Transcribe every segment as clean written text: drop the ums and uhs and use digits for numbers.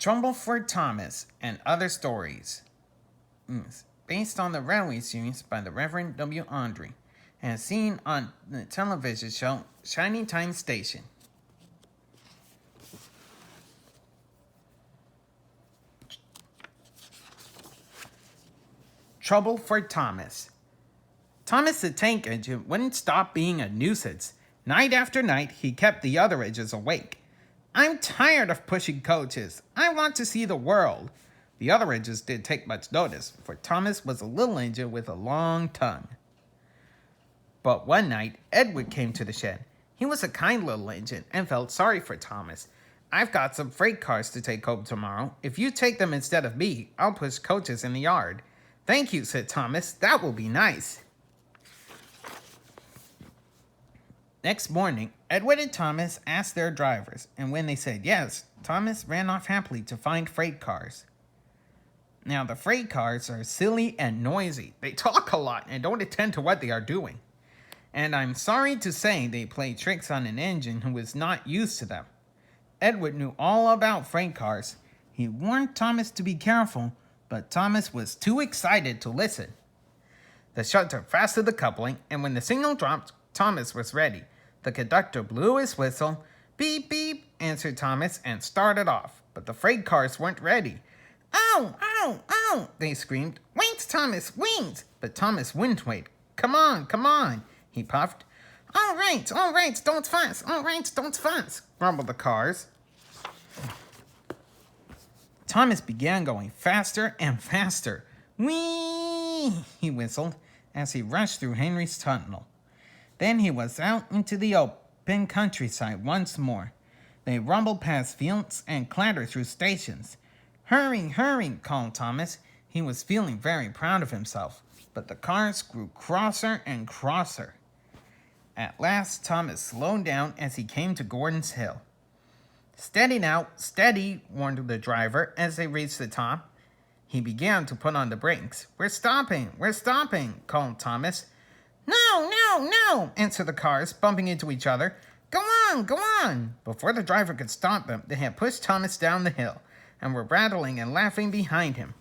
Trumbullford Thomas and Other Stories. Based on the railway series by the Reverend W. Andre, and seen on the television show Shining Time Station. Trumbullford Thomas. Thomas the Tank Engine wouldn't stop being a nuisance. Night after night, he kept the other engines awake. I'm tired of pushing coaches. I want to see the world. The other engines didn't take much notice, for Thomas was a little engine with a long tongue. But one night, Edward came to the shed. He was a kind little engine and felt sorry for Thomas. I've got some freight cars to take home tomorrow. If you take them instead of me, I'll push coaches in the yard. Thank you, said Thomas. That will be nice. Next morning, Edward and Thomas asked their drivers, and when they said yes, Thomas ran off happily to find freight cars. Now, the freight cars are silly and noisy. They talk a lot and don't attend to what they are doing. And I'm sorry to say they play tricks on an engine who is not used to them. Edward knew all about freight cars. He warned Thomas to be careful, but Thomas was too excited to listen. The shutter fastened the coupling, and when the signal dropped, Thomas was ready. The conductor blew his whistle. Beep, beep, answered Thomas, and started off. But the freight cars weren't ready. Ow, ow, ow, they screamed. Wait, Thomas, wait! But Thomas wouldn't wait. Come on, he puffed. All right, don't fuss, don't fuss, grumbled the cars. Thomas began going faster and faster. Whee! He whistled as he rushed through Henry's tunnel. Then he was out into the open countryside once more. They rumbled past fields and clattered through stations. Hurry, called Thomas. He was feeling very proud of himself, but the cars grew crosser and crosser. At last, Thomas slowed down as he came to Gordon's Hill. Steady now, steady, warned the driver as they reached the top. He began to put on the brakes. We're stopping, called Thomas. No, answered the cars, bumping into each other. Go on. Before the driver could stop them, they had pushed Thomas down the hill and were rattling and laughing behind him.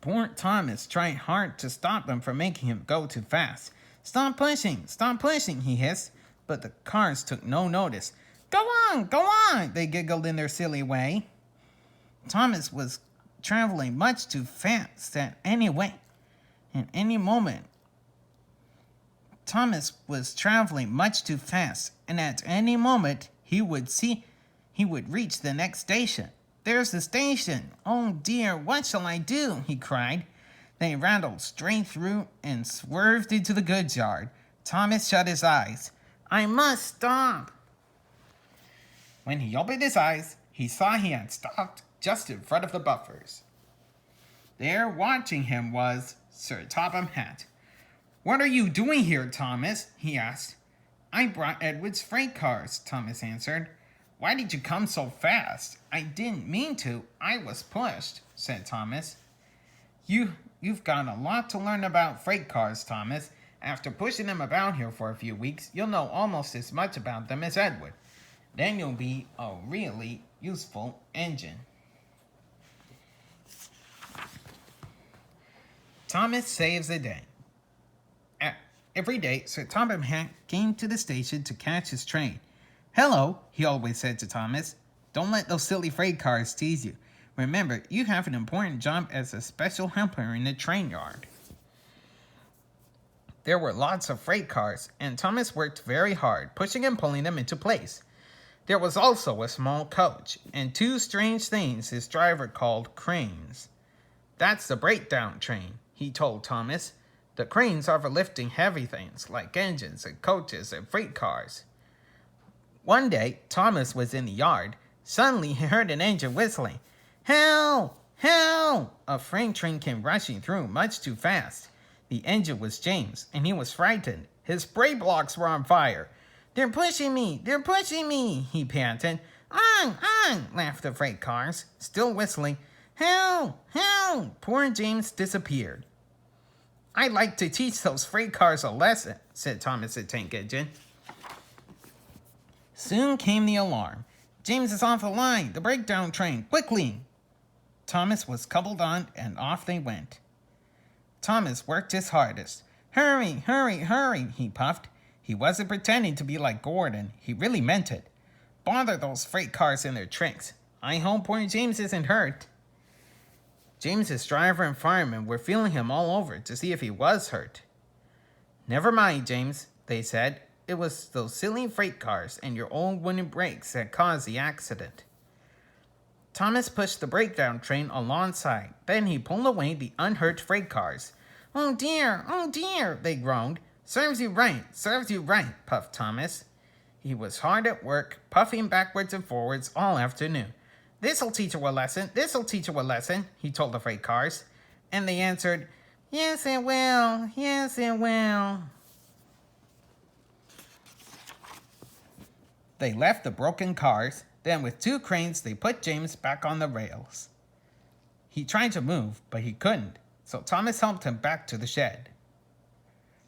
Poor Thomas tried hard to stop them from making him go too fast. Stop pushing, he hissed, but the cars took no notice. Go on, they giggled in their silly way. Thomas was traveling much too fast at any moment. Thomas was traveling much too fast, and at any moment he would reach the next station. There's the station. Oh dear, what shall I do? He cried. They rattled straight through and swerved into the goods yard. Thomas shut his eyes. I must stop. When he opened his eyes, he saw he had stopped just in front of the buffers. There watching him was Sir Topham Hatt. What are you doing here, Thomas? He asked. I brought Edward's freight cars, Thomas answered. Why did you come so fast? I didn't mean to. I was pushed, said Thomas. You've got a lot to learn about freight cars, Thomas. After pushing them about here for a few weeks, you'll know almost as much about them as Edward. Then you'll be a really useful engine. Thomas saves a day. Every day, Sir Topham Hatt came to the station to catch his train. Hello, he always said to Thomas. Don't let those silly freight cars tease you. Remember, you have an important job as a special helper in the train yard. There were lots of freight cars, and Thomas worked very hard, pushing and pulling them into place. There was also a small coach, and two strange things his driver called cranes. That's the breakdown train, he told Thomas. The cranes are for lifting heavy things, like engines and coaches and freight cars. One day, Thomas was in the yard. Suddenly, he heard an engine whistling. Help! A freight train came rushing through much too fast. The engine was James, and he was frightened. His brake blocks were on fire. They're pushing me, he panted. On, laughed the freight cars, still whistling. Help! Poor James disappeared. I'd like to teach those freight cars a lesson, said Thomas the Tank Engine. Soon came the alarm. James is off the line! The breakdown train! Quickly! Thomas was coupled on, and off they went. Thomas worked his hardest. Hurry, hurry, hurry, he puffed. He wasn't pretending to be like Gordon. He really meant it. Bother those freight cars and their tricks. I hope poor James isn't hurt. James's driver and fireman were feeling him all over to see if he was hurt. Never mind, James, they said. It was those silly freight cars and your old wooden brakes that caused the accident. Thomas pushed the breakdown train alongside. Then he pulled away the unhurt freight cars. Oh dear, they groaned. Serves you right, puffed Thomas. He was hard at work, puffing backwards and forwards all afternoon. This'll teach you a lesson, he told the freight cars. And they answered, yes it will. They left the broken cars. Then with 2 cranes, they put James back on the rails. He tried to move, but he couldn't, so Thomas helped him back to the shed.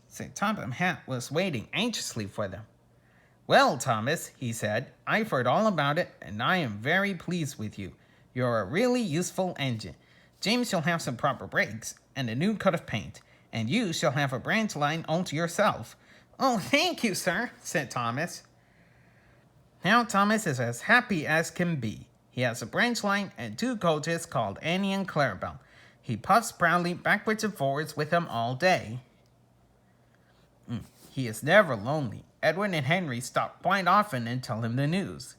Sir Topham Hatt was waiting anxiously for them. Well, Thomas, he said, I've heard all about it, and I am very pleased with you. You're a really useful engine. James shall have some proper brakes, and a new coat of paint, and you shall have a branch line all to yourself. Oh, thank you, sir, said Thomas. Now Thomas is as happy as can be. He has a branch line and 2 coaches called Annie and Clarabelle. He puffs proudly backwards and forwards with them all day. He is never lonely. Edwin and Henry stop quite often and tell him the news.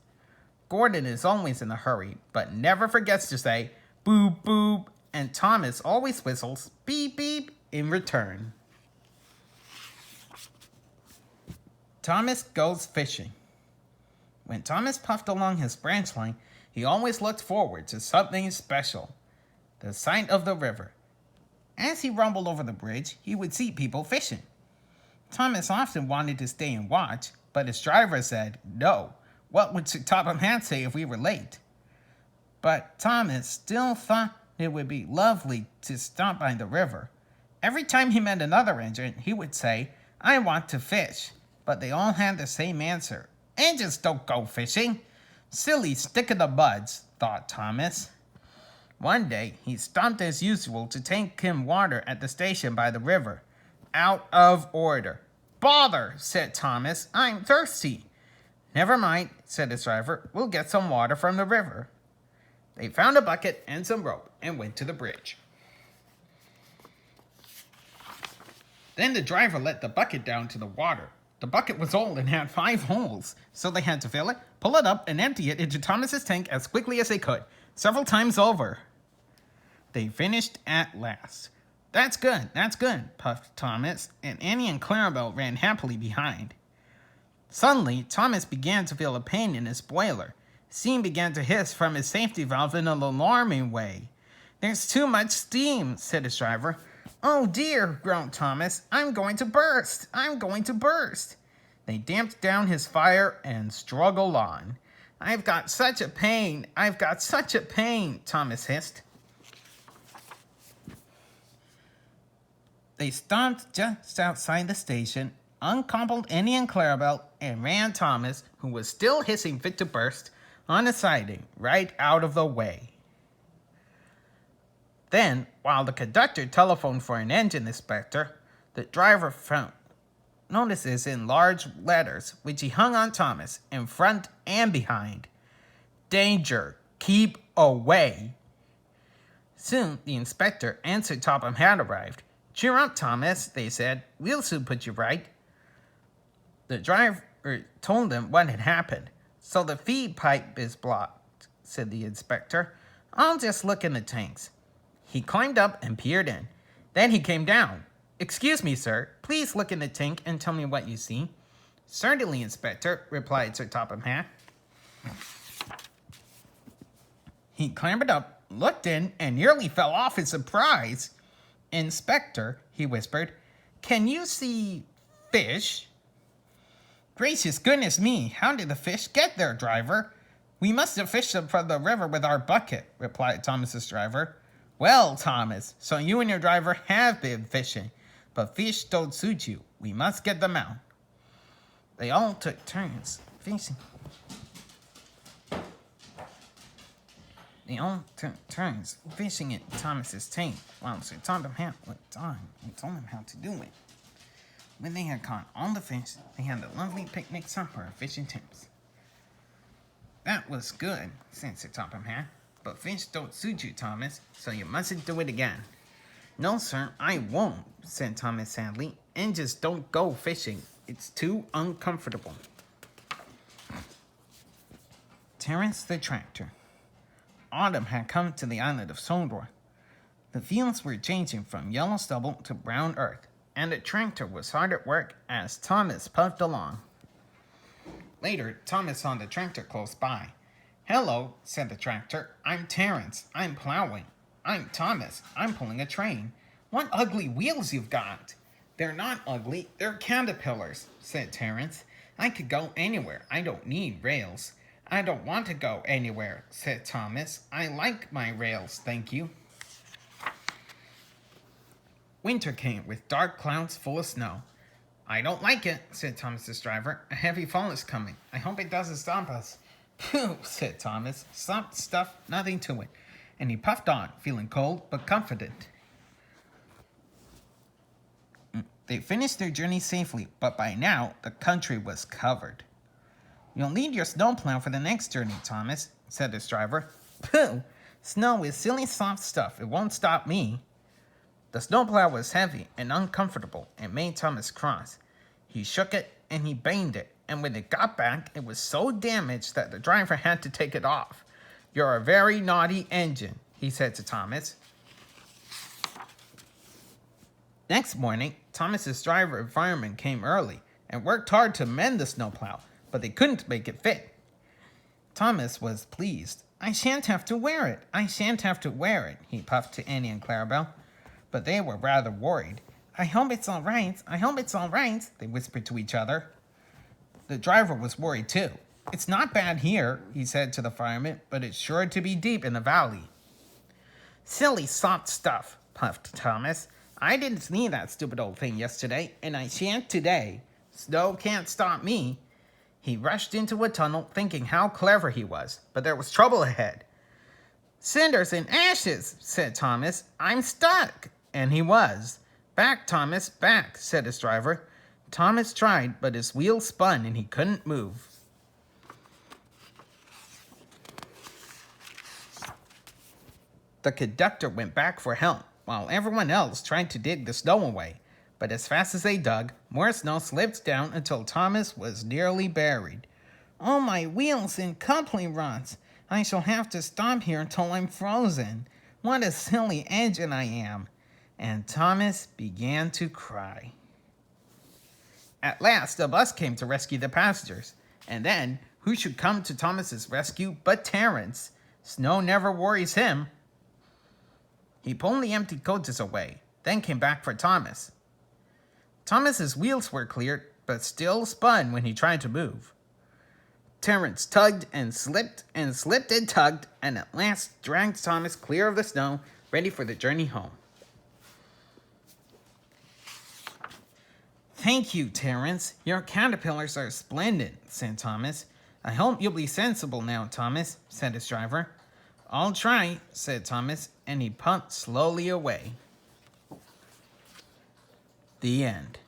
Gordon is always in a hurry, but never forgets to say, boop, boop, and Thomas always whistles, beep, beep, in return. Thomas goes fishing. When Thomas puffed along his branch line, he always looked forward to something special, the sight of the river. As he rumbled over the bridge, he would see people fishing. Thomas often wanted to stay and watch, but his driver said, no, what would Sir Topham Hatt say if we were late? But Thomas still thought it would be lovely to stop by the river. Every time he met another engine, he would say, I want to fish, but they all had the same answer. Engines don't go fishing. Silly stick in the muds, thought Thomas. One day, he stopped as usual to take him water at the station by the river. Out of order. Bother, said Thomas. I'm thirsty. Never mind, said his driver. We'll get some water from the river. They found a bucket and some rope and went to the bridge. Then the driver let the bucket down to the water. The bucket was old and had 5 holes, so they had to fill it, pull it up, and empty it into Thomas's tank as quickly as they could, several times over. They finished at last. That's good, puffed Thomas, and Annie and Clarabelle ran happily behind. Suddenly, Thomas began to feel a pain in his boiler. Steam began to hiss from his safety valve in an alarming way. There's too much steam, said his driver. Oh dear, groaned Thomas. I'm going to burst. They damped down his fire and struggled on. I've got such a pain, Thomas hissed. They stopped just outside the station, uncoupled Annie and Clarabelle, and ran Thomas, who was still hissing fit to burst, on a siding, right out of the way. Then, while the conductor telephoned for an engine inspector, the driver found notices in large letters, which he hung on Thomas, in front and behind. Danger! Keep away! Soon, the inspector and Sir Topham Hatt arrived. Cheer up, Thomas, they said. We'll soon put you right. The driver told them what had happened. So the feed pipe is blocked, said the inspector. I'll just look in the tanks. He climbed up and peered in. Then he came down. Excuse me, sir. Please look in the tank and tell me what you see. Certainly, Inspector, replied Sir Topham Hatt. He clambered up, looked in, and nearly fell off in surprise. Inspector, he whispered, can you see fish? Gracious goodness me, how did the fish get there, driver? We must have fished them from the river with our bucket, replied Thomas's driver. Well, Thomas, so you and your driver have been fishing, but fish don't suit you. We must get them out. They all took turns fishing. They all took turns fishing at Thomas's tank while Sir Topham Hatt went on and told him how to do it. When they had caught all the fish, they had a lovely picnic supper of fish and chips. That was good, said Sir Topham Hatt, but fish don't suit you, Thomas, so you mustn't do it again. No, sir, I won't, said Thomas sadly, and just don't go fishing. It's too uncomfortable. Terence the Tractor. Autumn had come to the island of Sodor. The fields were changing from yellow stubble to brown earth, and the tractor was hard at work as Thomas puffed along. Later, Thomas saw the tractor close by. Hello, said the tractor. I'm Terence. I'm plowing. I'm Thomas. I'm pulling a train. What ugly wheels you've got. They're not ugly. They're caterpillars, said Terence. I could go anywhere. I don't need rails. I don't want to go anywhere, said Thomas. I like my rails, thank you. Winter came with dark clouds full of snow. I don't like it, said Thomas's driver. A heavy fall is coming. I hope it doesn't stop us. Pooh, said Thomas. Soft stuff, nothing to it. And he puffed on, feeling cold but confident. They finished their journey safely, but by now the country was covered. You'll need your snowplow for the next journey, Thomas, said his driver. Pooh! Snow is silly soft stuff. It won't stop me. The snowplow was heavy and uncomfortable and made Thomas cross. He shook it and he banged it, and when it got back, it was so damaged that the driver had to take it off. You're a very naughty engine, he said to Thomas. Next morning, Thomas's driver and fireman came early and worked hard to mend the snowplow, but they couldn't make it fit. Thomas was pleased. I shan't have to wear it. I shan't have to wear it, he puffed to Annie and Clarabelle. But they were rather worried. I hope it's all right. I hope it's all right, they whispered to each other. The driver was worried too. It's not bad here, he said to the fireman, but it's sure to be deep in the valley. Silly soft stuff, puffed Thomas. I didn't need that stupid old thing yesterday, and I shan't today. Snow can't stop me. He rushed into a tunnel, thinking how clever he was, but there was trouble ahead. Cinders and ashes, said Thomas. I'm stuck. And he was. Back, Thomas, back, said his driver. Thomas tried, but his wheel spun and he couldn't move. The conductor went back for help, while everyone else tried to dig the snow away. But as fast as they dug, more snow slipped down until Thomas was nearly buried. Oh, my wheels and coupling rods! I shall have to stop here until I'm frozen. What a silly engine I am. And Thomas began to cry. At last, a bus came to rescue the passengers. And then, who should come to Thomas's rescue but Terence? Snow never worries him. He pulled the empty coaches away, then came back for Thomas. Thomas's wheels were cleared, but still spun when he tried to move. Terence tugged and slipped and slipped and tugged, and at last dragged Thomas clear of the snow, ready for the journey home. Thank you, Terence. Your caterpillars are splendid, said Thomas. I hope you'll be sensible now, Thomas, said his driver. I'll try, said Thomas, and he pumped slowly away. The end.